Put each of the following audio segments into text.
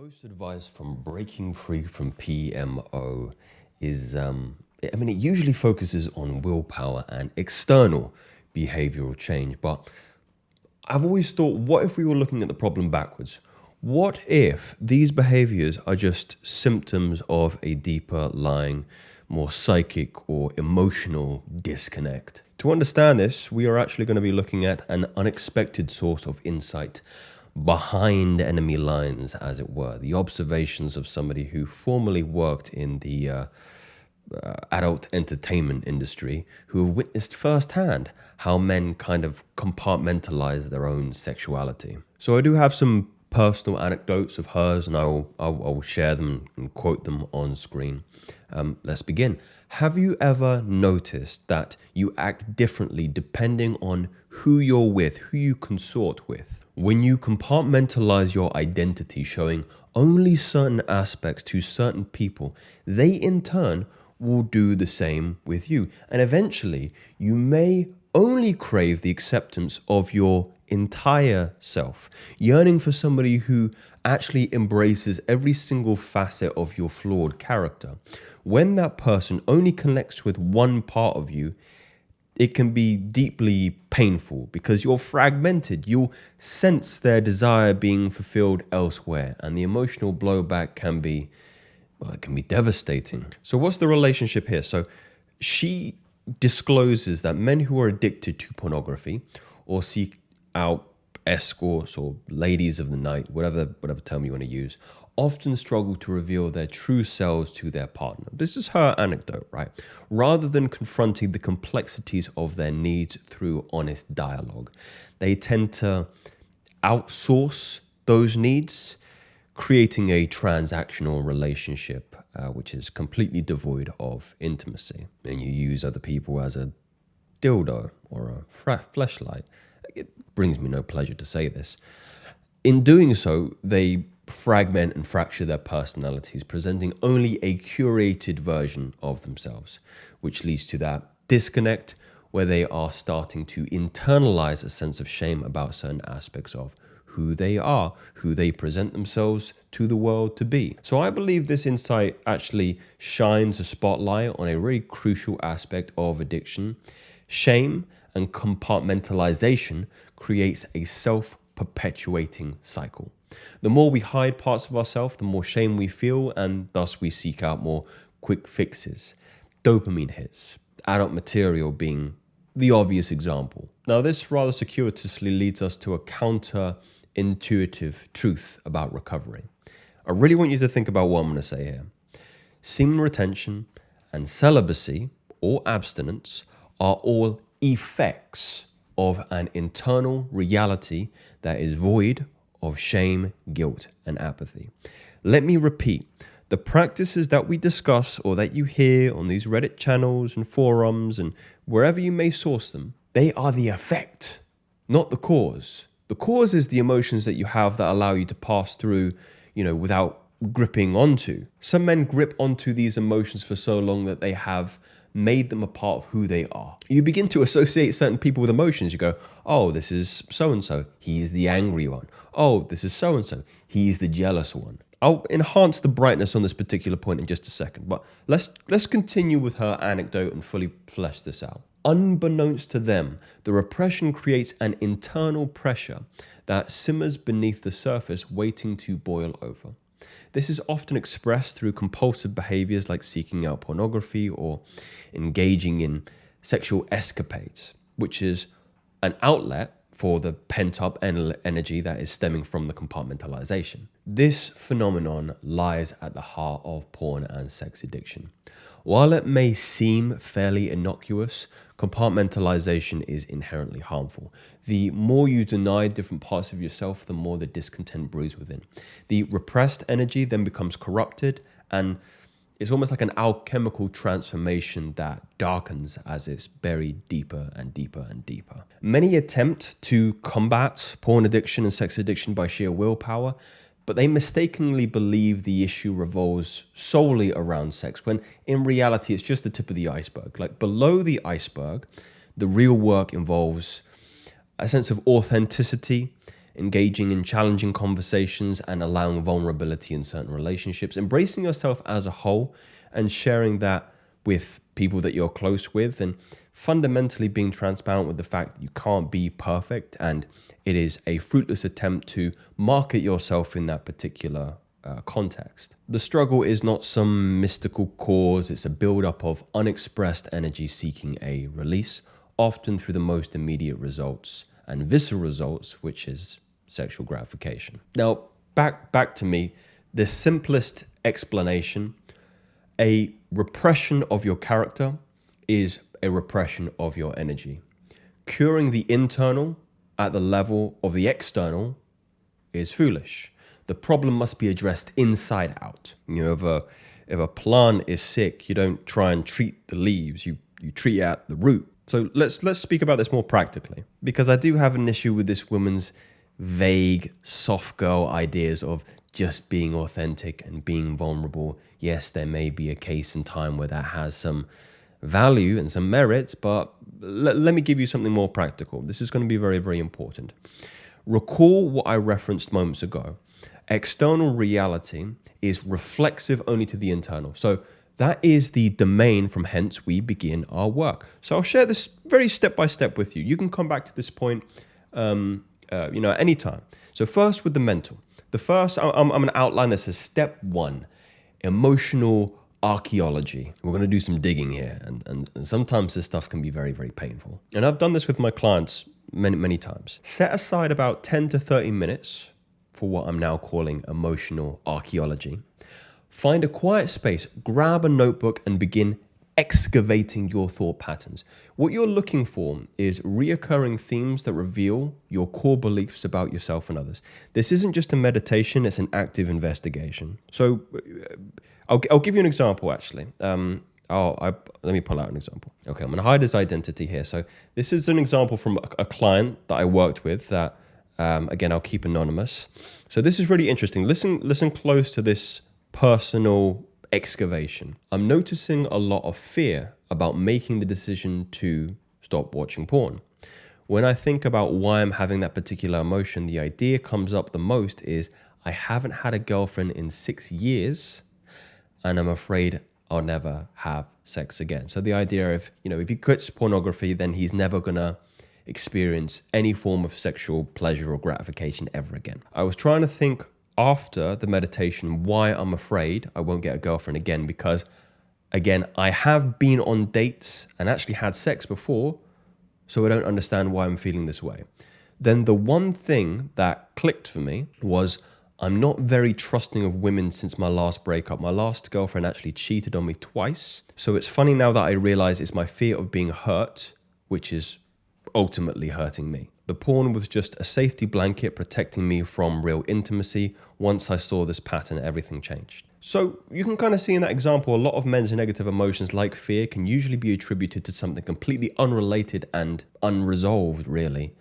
Most advice from breaking free from PMO is, it usually focuses on willpower and external behavioral change. But I've always thought, what if we were looking at the problem backwards? What if these behaviors are just symptoms of a deeper lying, more psychic or emotional disconnect? To understand this, we are actually going to be looking at an unexpected source of insight behind enemy lines, as it were, the observations of somebody who formerly worked in the adult entertainment industry, who witnessed firsthand how men kind of compartmentalize their own sexuality. So I do have some personal anecdotes of hers, and I will share them and quote them on screen. Let's begin. Have you ever noticed that you act differently depending on who you're with, who you consort with? When you compartmentalize your identity, showing only certain aspects to certain people, they in turn will do the same with you. And eventually, you may only crave the acceptance of your entire self, yearning for somebody who actually embraces every single facet of your flawed character. When that person only connects with one part of you, it can be deeply painful because you're fragmented. You'll sense their desire being fulfilled elsewhere, and the emotional blowback can be, well, it can be devastating. So what's the relationship here? So she discloses that men who are addicted to pornography or seek out escorts or ladies of the night, whatever term you want to use, often struggle to reveal their true selves to their partner. This is her anecdote, right? Rather than confronting the complexities of their needs through honest dialogue, they tend to outsource those needs, creating a transactional relationship, which is completely devoid of intimacy. And you use other people as a dildo or a fleshlight. It brings me no pleasure to say this. In doing so, they fragment and fracture their personalities, presenting only a curated version of themselves, which leads to that disconnect where they are starting to internalize a sense of shame about certain aspects of who they are, who they present themselves to the world to be. So I believe this insight actually shines a spotlight on a really crucial aspect of addiction. Shame and compartmentalization creates a self-perpetuating cycle. The more we hide parts of ourselves, the more shame we feel, and thus we seek out more quick fixes. Dopamine hits, adult material being the obvious example. Now, this rather circuitously leads us to a counterintuitive truth about recovery. I really want you to think about what I'm going to say here. Semen retention and celibacy or abstinence are all effects of an internal reality that is void of shame, guilt, and apathy. Let me repeat, the practices that we discuss or that you hear on these Reddit channels and forums and wherever you may source them, they are the effect, not the cause. The cause is the emotions that you have that allow you to pass through, without gripping onto. Some men grip onto these emotions for so long that they have made them a part of who they are. You begin to associate certain people with emotions. You go, oh, this is so-and-so. He's the angry one. Oh, this is so-and-so. He's the jealous one. I'll enhance the brightness on this particular point in just a second, but let's continue with her anecdote and fully flesh this out. Unbeknownst to them, the repression creates an internal pressure that simmers beneath the surface, waiting to boil over. This is often expressed through compulsive behaviors like seeking out pornography or engaging in sexual escapades, which is an outlet for the pent-up energy that is stemming from the compartmentalization. This phenomenon lies at the heart of porn and sex addiction. While it may seem fairly innocuous, compartmentalization is inherently harmful. The more you deny different parts of yourself, the more the discontent brews within. The repressed energy then becomes corrupted, and it's almost like an alchemical transformation that darkens as it's buried deeper and deeper and deeper. Many attempt to combat porn addiction and sex addiction by sheer willpower, but they mistakenly believe the issue revolves solely around sex, when in reality it's just the tip of the iceberg. Like below the iceberg, the real work involves a sense of authenticity, engaging in challenging conversations and allowing vulnerability in certain relationships, embracing yourself as a whole and sharing that with people that you're close with, and fundamentally being transparent with the fact that you can't be perfect and it is a fruitless attempt to market yourself in that particular context. The struggle is not some mystical cause, it's a buildup of unexpressed energy seeking a release, often through the most immediate results and visceral results, which is sexual gratification. Now, back to me, the simplest explanation: a repression of your character is a repression of your energy. Curing the internal at the level of the external is foolish. The problem must be addressed inside out. You know, if a plant is sick, you don't try and treat the leaves, you treat it at the root. So let's speak about this more practically, because I do have an issue with this woman's vague, soft girl ideas of just being authentic and being vulnerable. Yes, there may be a case in time where that has some value and some merit, but let me give you something more practical. This is going to be very, very important. Recall what I referenced moments ago. External reality is reflexive only to the internal. So that is the domain from hence we begin our work. So I'll share this very step by step with you. You can come back to this point, at any time. So first with the mental. The first, I'm going to outline this as step one, emotional archaeology. We're going to do some digging here. And sometimes this stuff can be very, very painful. And I've done this with my clients many, many times. Set aside about 10 to 30 minutes for what I'm now calling emotional archaeology. Find a quiet space, grab a notebook and begin excavating your thought patterns. What you're looking for is reoccurring themes that reveal your core beliefs about yourself and others. This isn't just a meditation, it's an active investigation. So I'll give you an example, actually. Let me pull out an example. Okay, I'm going to hide his identity here. So this is an example from a client that I worked with that, again, I'll keep anonymous. So this is really interesting. Listen close to this personal excavation. I'm noticing a lot of fear about making the decision to stop watching porn. When I think about why I'm having that particular emotion, the idea comes up the most is I haven't had a girlfriend in 6 years and I'm afraid I'll never have sex again. So the idea of, if he quits pornography, then he's never gonna experience any form of sexual pleasure or gratification ever again. I was trying to think after the meditation why I'm afraid I won't get a girlfriend again, because again, I have been on dates and actually had sex before, so I don't understand why I'm feeling this way. Then the one thing that clicked for me was I'm not very trusting of women since my last breakup. My last girlfriend actually cheated on me twice. So it's funny now that I realize it's my fear of being hurt, which is ultimately hurting me. The porn was just a safety blanket protecting me from real intimacy. Once I saw this pattern, everything changed. So you can kind of see in that example, a lot of men's negative emotions like fear can usually be attributed to something completely unrelated and unresolved, really.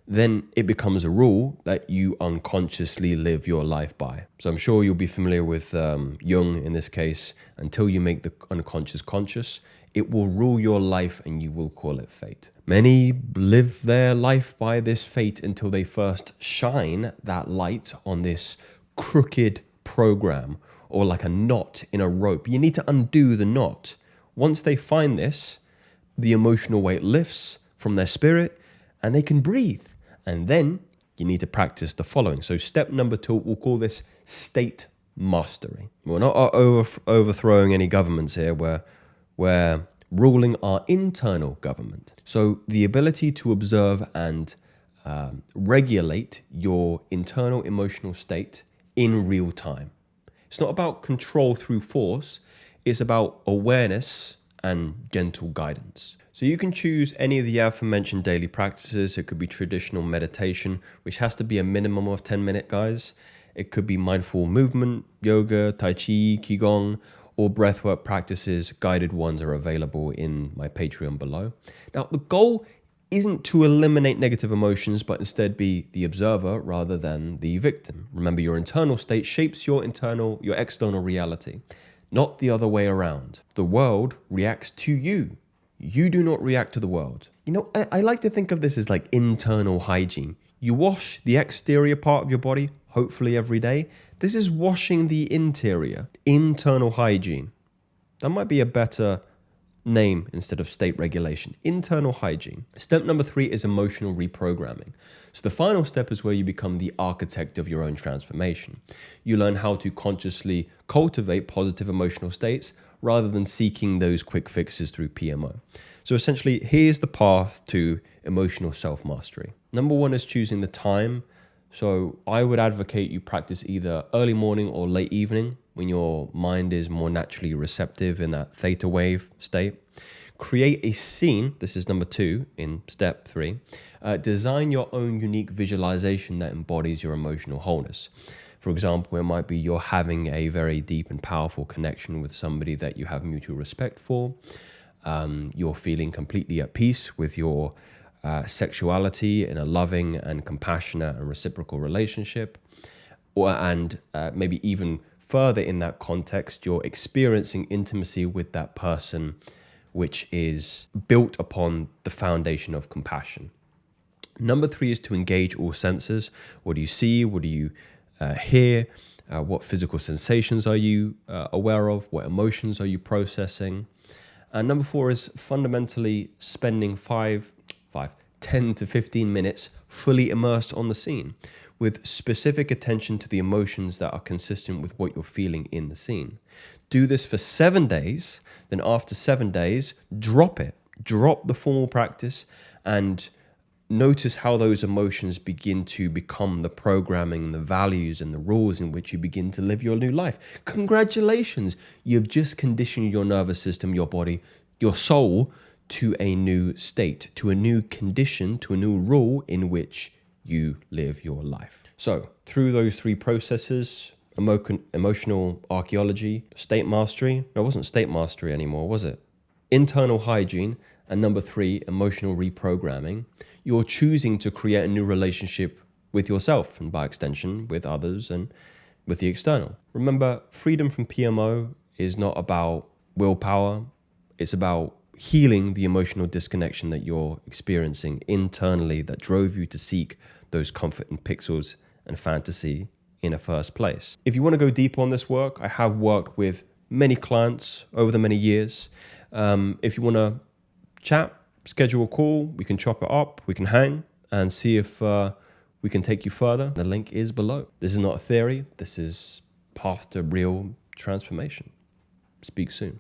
Then it becomes a rule that you unconsciously live your life by. So I'm sure you'll be familiar with Jung in this case. Until you make the unconscious conscious, it will rule your life and you will call it fate. Many live their life by this fate until they first shine that light on this crooked program or like a knot in a rope. You need to undo the knot. Once they find this, the emotional weight lifts from their spirit and they can breathe. And then you need to practice the following. So step number 2, we'll call this state mastery. We're not overthrowing any governments here. We're ruling our internal government. So the ability to observe and regulate your internal emotional state in real time. It's not about control through force. It's about awareness and gentle guidance. So you can choose any of the aforementioned daily practices. It could be traditional meditation, which has to be a minimum of 10 minutes, guys. It could be mindful movement, yoga, tai chi, qigong, or breathwork practices. Guided ones are available in my Patreon below. Now, the goal isn't to eliminate negative emotions, but instead be the observer rather than the victim. Remember, your internal state shapes your external reality, not the other way around. The world reacts to you. You do not react to the world. I like to think of this as like internal hygiene. You wash the exterior part of your body, hopefully every day. This is washing the interior, internal hygiene. That might be a better name instead of state regulation. Internal hygiene. Step number 3 is emotional reprogramming. So the final step is where you become the architect of your own transformation. You learn how to consciously cultivate positive emotional states rather than seeking those quick fixes through PMO. So essentially, here's the path to emotional self-mastery. Number 1 is choosing the time. So I would advocate you practice either early morning or late evening when your mind is more naturally receptive in that theta wave state. Create a scene. This is number 2 in step 3. Design your own unique visualization that embodies your emotional wholeness. For example, it might be you're having a very deep and powerful connection with somebody that you have mutual respect for. You're feeling completely at peace with your sexuality in a loving and compassionate and reciprocal relationship. And maybe even further in that context, you're experiencing intimacy with that person, which is built upon the foundation of compassion. Number 3 is to engage all senses. What do you see? What do you hear? What physical sensations are you aware of? What emotions are you processing? And number 4 is fundamentally spending 10 to 15 minutes fully immersed on the scene with specific attention to the emotions that are consistent with what you're feeling in the scene. Do this for 7 days. Then after 7 days, drop it. Drop the formal practice and notice how those emotions begin to become the programming, the values, and the rules in which you begin to live your new life. Congratulations! You've just conditioned your nervous system, your body, your soul to a new state, to a new condition, to a new rule in which you live your life. So through those 3 processes, emotional archaeology, state mastery, no, it wasn't state mastery anymore, was it? Internal hygiene, and number 3, emotional reprogramming, you're choosing to create a new relationship with yourself and by extension with others and with the external. Remember, freedom from PMO is not about willpower. It's about healing the emotional disconnection that you're experiencing internally that drove you to seek those comfort in pixels and fantasy in the first place. If you want to go deeper on this work, I have worked with many clients over the many years. If you want to chat, schedule a call, we can chop it up, we can hang and see if we can take you further. The link is below. This is not a theory. This is path to real transformation. Speak soon.